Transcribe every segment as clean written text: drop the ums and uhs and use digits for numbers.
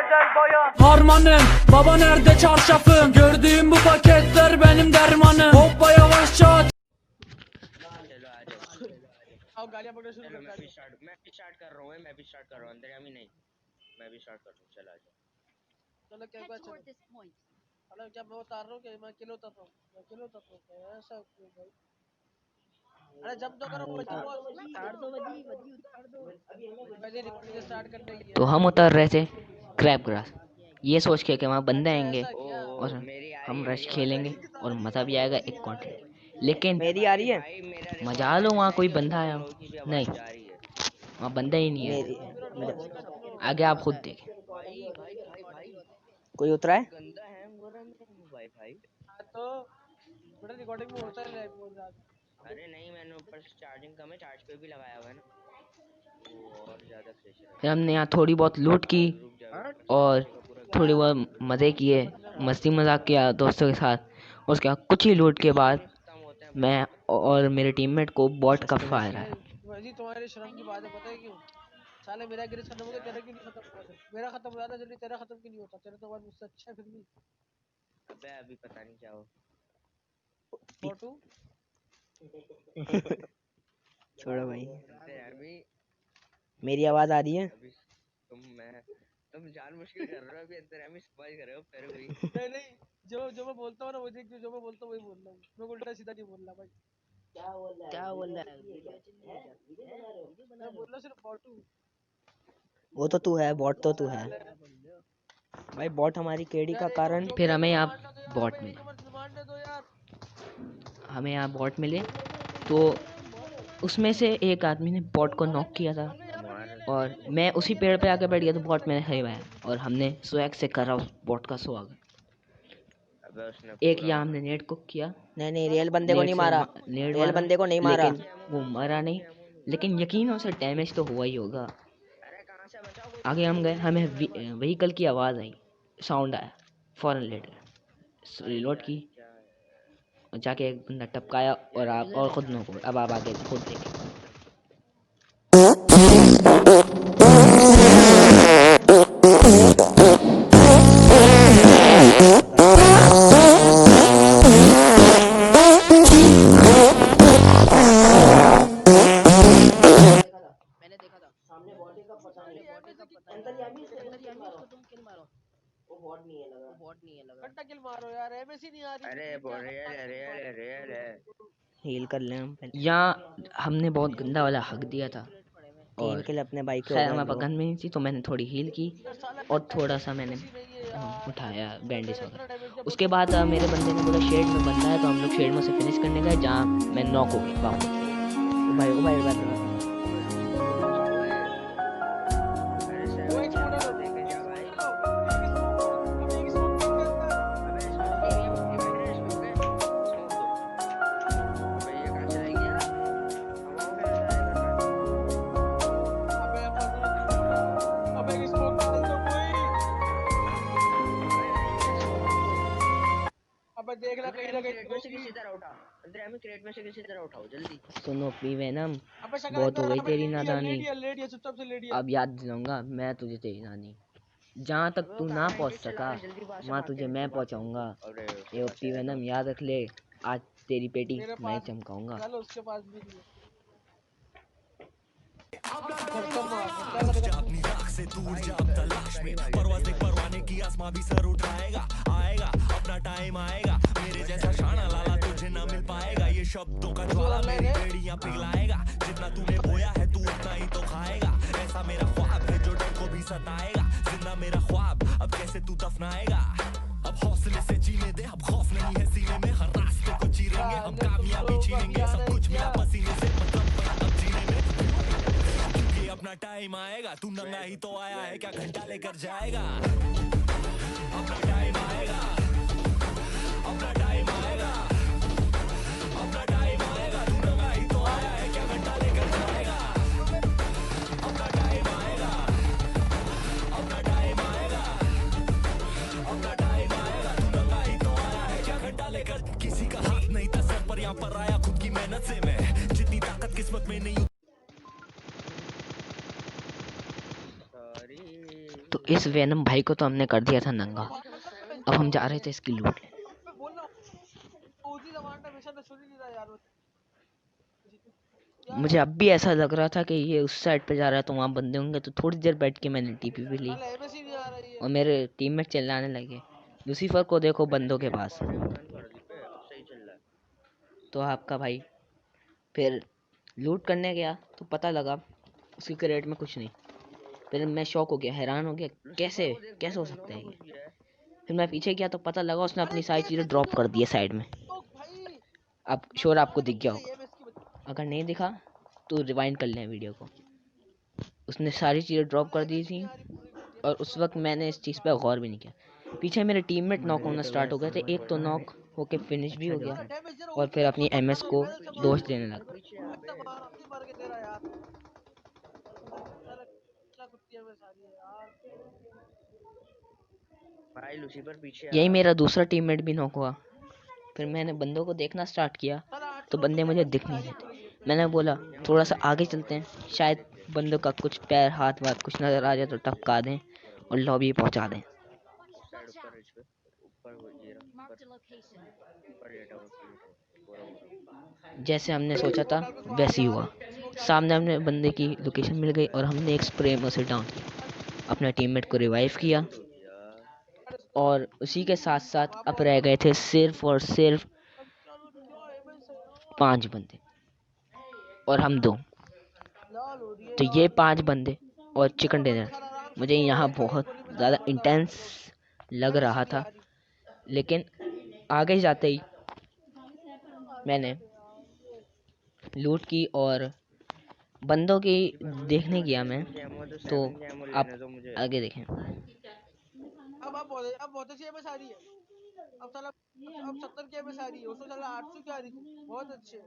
güzel bayan. Harmanım, baba nerede çarşafım? Gördüğüm bu paketler benim dermanım. Hoppa yavaşça aç. चलो आ जाओ। आओ गालियां पकड़ना शुरू चलो कर मैं भी स्टार्ट कर रहा हूँ। मैं भी स्टार्ट कर रहा हूँ। अंदर यामी नहीं, मैं भी स्टार्ट कर रहा हूँ। चलो आ जाओ। चलो क्या Head बात toward चलो this point. मतलब क्या मैं उतार रहा हूँ कि मैं अकेले उतर रहा हूँ, मैं अकेले उतर रहा हूँ ऐसा क्यों भाई? अरे जब तो करो भाई, जब उतार दो पहले रिकॉर्डिंग स्टार्ट करने की तो हम उतर रहे थे क्रैब ग्रास, ये सोच के कि वहाँ बंदे अच्छा आएंगे ऐसा क्या? और मेरी आ रही हम है, रश मेरी खेलेंगे और मज़ा भी आएगा एक कॉन्टेंट। लेकिन मेरी आ रही है। भाई मेरा मजा लो, वहाँ कोई बंदा तुम आया लोगों की भी नहीं, आवाज जा रही है। वहाँ बंदा ही नहीं है। मेरी आगे आप खुद देखें। भाई भाई भाई भाई कोई उतरा है? गंदा हैंग हो रहा है मेरा मोबाइल भाई। हाँ तो बड़ा रिकॉर्डिंग में होता है लाइव बहुत ज्यादा। अरे नहीं, मैंने ऊपर से चार्जिंग कम है, चार्ज पे भी लगाया हुआ है ना, वो और ज्यादा फ्रेश है। फिर हमने यहाँ थोड़ी बहुत लूट की रुक जाओ, और थोड़ी बहुत मज़े किए, मस्ती मजाक किया दोस्तों के साथ। उसके बाद कुछ ही लूट के बाद खत्म होते हैं। मैं और मेरे टीममेट को बॉट का फायर आया। वैसे तुम्हारे शर्म की बात है, पता है क्यों? साले मेरा गिरिश खत्म हो गया, तेरा क्यों नहीं खत्म हुआ? मेरा खत्म हो जाता जल्दी, तेरा खत्म क्यों नहीं होता? तेरा तो बात मुझसे अच्छा है फिर भी। अबे अभी पता नहीं क्या हो। फोटो छोड़ो भाई, अरे अभी मेरी आवाज आ रही है? अभी तुम जान मुश्किल कर रहे हो। अभी अंदर अभी स्पॉइल कर रहे हो फिर भी। नहीं नहीं, जो मैं बोलता हूँ ना वो देख, जो मैं बोलता हूँ वही बोल रहा हूँ मैं, उल्टा सीधा नहीं बोल रहा भाई। क्या बोल रहा है? मैं बोल रहा सिर्फ फोटो। वो तो तू है, बॉट तो तू है भाई। बॉट हमारी केड़ी का कारण। फिर हमें यहाँ बॉट मिले, मारने दो यार। हमें यहाँ बॉट मिले तो उसमें से एक आदमी ने बॉट को नॉक किया था और मैं उसी पेड़ पे आके बैठ गया तो बॉट मैंने हरवाया और हमने स्वैग से करा उस बॉट का स्वागत। अबे उसने एक पूरा या हमने नेट कुक किया, नहीं नहीं, रियल बंदे को नेट नहीं से मारा, नेट रियल मारा, बंदे को नहीं मारा। लेकिन वो मरा नहीं, लेकिन यकीन हो, सर डैमेज तो हुआ ही होगा। अरे कहाँ से बचाओ कोई। आगे हम गए, हमें व्हीकल की आवाज़ आई, साउंड आया, फ़ौरन लेट गए, रिलोड की और जाके एक बंदा टपकाया और आप और खुद नो को। अब आप आगे खुद देखें। मैंने देखा था सामने बॉडी का पता नहीं, तुम किल मारो। वो बॉट नहीं है लगा। घंटा किल मारो यार, एमएससी नहीं आ रही। अरे रियल है। हील कर ले हम पहले। यहाँ हमने बहुत गंदा वाला हक दिया था 3 और किल अपने बाइक के हो खैर गए हमारे पास ब्रो। गन में नहीं थी तो मैंने थोड़ी हील की और थोड़ा सा मैंने उठाया बैंडेज वगैरह। उसके बाद मेरे बंदे ने बोला शेड में बंदा है, तो हम लोग शेड में से फिनिश करने गए जहाँ मैं नॉक हो गया वापस। ओ भाई, ओ भाई, ओ भाई। वो एक स्कूटर होता है। अबे एक स्मोक डाल दो कोई। अबे देख ले कहीं ना कहीं क्रेट में से किसी तरह उठा। अंदर हमें क्रेट में से किसी तरह उठाओ जल्दी। सुनो पी वेनम, अबे शक्ल बहुत हो अंदर गई अबे तेरी नादानी, लेडी है चुपचाप से लेडी है। अब याद दिलाऊंगा मैं तुझे तेरी नानी। जहाँ तक तू ना पहुँच सका वहाँ तुझे मैं पहुँचाऊंगा। ये पी वेनम याद रख ले, आज तेरी पेटी मेरे मैं पास चमकाऊंगा। चलो उसके पास भी नहीं है। अपनी राख से दूर जा अब तलाश में परवाज़ देख, परवाने की आसमां भी सर उठाएगा। आएगा अपना टाइम आएगा, मेरे जैसा शाना लाला तुझे ना मिल पाएगा। ये शब्दों का ज्वाला मेरी बेड़ियां पिघलाएगा। जितना तूने बोया है तू उतना ही तो खाएगा। ऐसा मेरा ख्वाब है जो डर को भी सताएगा। जिंदा मेरा ख्वाब अब कैसे तू दफनाएगा। अब हौसले से जीने दे, अब खौफ नहीं है सीने में। हर रास्ते को चीरेंगे हम, कामयाबी छीनेंगे। सब कुछ मिला पसीने से, मतलब पड़ा अब जीने में। क्योंकि अपना टाइम आएगा, तू नंगा ही तो आया है, क्या घंटा लेकर जाएगा। अपना टाइम आएगा, अपना टाइम आएगा, अपना टाइम आएगा। तू नंगा ही तो आया है, क्या घंटा लेकर जाएगा। अपना टाइम आएगा, अपना टाइम आएगा, अपना टाइम आएगा। तू नंगा ही तो आया है, क्या घंटा लेकर। किसी का हाथ नहीं था सर पर, यहाँ पर आया खुद की मेहनत से मैं। जितनी ताकत किस्मत में नहीं। तो इस वेनम भाई को तो हमने कर दिया था नंगा। अब हम जा रहे थे इसकी लूट लेने। मैं बोल रहा हूँ उसी जमाने में हमेशा छोड़ नहीं रहा यार वो। मुझे अब भी ऐसा लग रहा था कि ये उस साइड पे जा रहा है तो वहाँ बंदे होंगे, तो थोड़ी देर बैठ के मैंने टीपी भी ली साला एमएससी नहीं आ रही है। और मेरे टीममेट चिल्लाने लगे, लूसीफर को देखो बंदों के पास। बंद कर दी पे, अब सही चल रहा है। तो आपका भाई फिर लूट करने गया तो पता लगा उसकी क्रेट में कुछ नहीं। फिर मैं शॉक हो गया, हैरान हो गया, कैसे कैसे हो सकता है ये। फिर मैं पीछे गया तो पता लगा उसने अपनी सारी चीज़ें ड्रॉप कर दी है साइड में। ओ भाई अब श्योर आपको दिख गया होगा, एमएस की बच्ची। अगर नहीं दिखा तो रिवाइंड कर लें वीडियो को। उसने सारी चीज़ें ड्रॉप कर दी थी और उस वक्त मैंने इस चीज़ पर गौर भी नहीं किया। पीछे मेरे टीममेट नॉक होना स्टार्ट हो गए थे, एक तो नॉक होके फिनिश भी हो गया और फिर अपनी एमएस को दोष देने लगा। अच्छा मार के दे रहा यार। साला क्या कुत्ती एमएस आ रही है यार। भाई लूसीफर पीछे यही आ। मेरा दूसरा टीममेट भी नॉक हुआ। फिर मैंने बंदों को देखना स्टार्ट किया तो बंदे मुझे दिख नहीं रहे थे। मैंने बोला थोड़ा सा आगे चलते हैं, शायद बंदों का कुछ पैर हाथ वाथ कुछ नज़र आ जाए तो टपका दें और लॉबी पहुंचा दें। साइड ऊपर रिच पे, ऊपर वो ये रहा, ऊपर लेटा हुआ पूरा। जैसे हमने सोचा था वैसे ही हुआ। सामने हमने बंदे की लोकेशन मिल गई और हमने एक स्प्रे में उसे डाउन किया, अपने टीममेट को रिवाइव किया और उसी के साथ साथ अब रह गए थे सिर्फ और सिर्फ 5 बंदे और हम 2। लाल हो रही है तो ये 5 बंदे और चिकन डिनर मुझे यहाँ बहुत ज़्यादा इंटेंस लग रहा था, लेकिन आगे जाते ही मैंने लूट की और बंदों की देखने गया मैं, तो आप आगे देखें। अब बहुत अच्छी एमएस आ रही है। अब साला अब 70 की एमएस आ रही है। उसमें साला 800 की आ रही थी। बहुत अच्छे।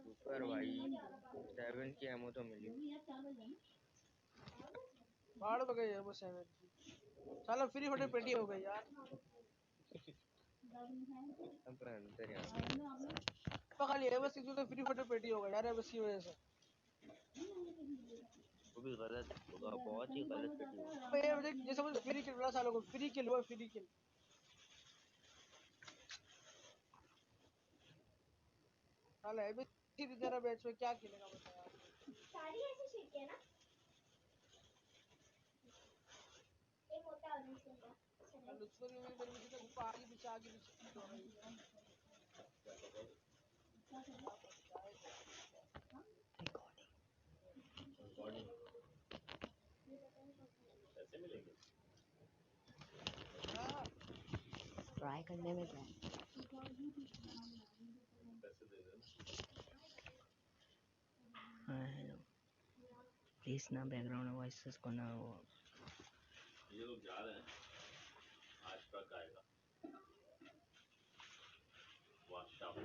ऊपर भाई 7 की एमो तो मिली। बाढ़ हो गई है वो 7 की। साला फ्री फटे पेटी हो गई यार। अब अंदर यार खाली एमएस की तो फ्री फटे पेटी हो गई यार एमएस की वजह से। वो भी गलत होगा, बहुत ही गलत पेटी होगा। अब ये मुझे जैसे मुझे फ्री किल मिला सालों को फ्री किल हुआ फ्री किल। साला एमएस की तेरा मैच में क्या खेलेगा बता यार। सारी ऐसे शेक है ना। एक होता है ऑरेंज कलर का। उसको भी मेरे पीछे तो आगे पीछे हो रही है। ट्राई करने में क्या है? हेलो प्लीज ना बैकग्राउंड वॉइसेस को ना वो। ये लोग जा रहे हैं, आज तक आएगा व्हाट्सएप।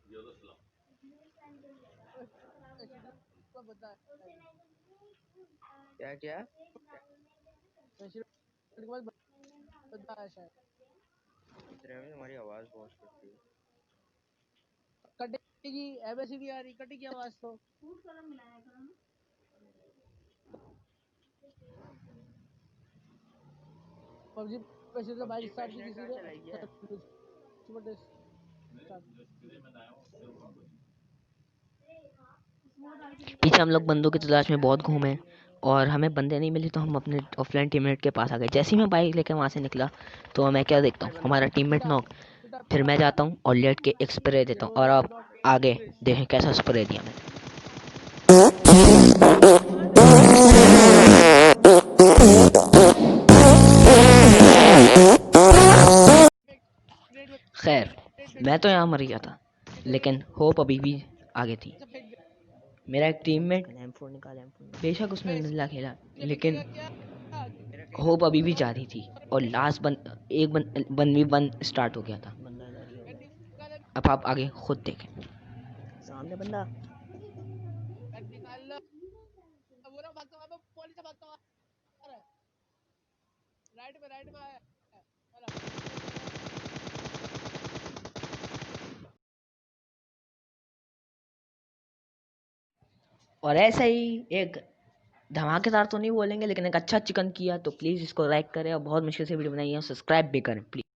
ये तो स्लम बता क्या क्या बता है शायद। इतने में तुम्हारी आवाज बहुत करती है। कटेगी एमएस नहीं आ रही कटेगी आवाज तो। पबजी पैसे से बाइक स्टार्ट की किसी ने। पीछे हम लोग बंदों की तलाश में बहुत घूमे और हमें बंदे नहीं मिले तो हम अपने ऑफलाइन टीममेट के पास आ गए। जैसे ही मैं बाइक लेकर वहाँ से निकला तो मैं क्या देखता हूँ, हमारा टीममेट नॉक। फिर मैं जाता हूँ और लेट के एक स्प्रे देता हूँ और अब आगे देखें कैसा स्प्रे दिया मैंने। खैर मैं तो यहाँ मर गया था, लेकिन होप अभी भी आगे थी। मेरा एक टीममेट M4 निकाल M4। बेशक उसने निल्ला खेला, लेकिन होप अभी भी जा रही थी और लास्ट एक 1v1 स्टार्ट हो गया था। बंदा इधर ही होगा। अब आप आगे खुद देखें। सामने बंदा। निकाल लो। बोला भागता पुलिस भागता। अरे में राइट में आया और ऐसा ही एक धमाकेदार तो नहीं बोलेंगे लेकिन एक अच्छा चिकन किया तो प्लीज़ इसको लाइक करें और बहुत मुश्किल से वीडियो बनाई है, सब्सक्राइब भी करें प्लीज़।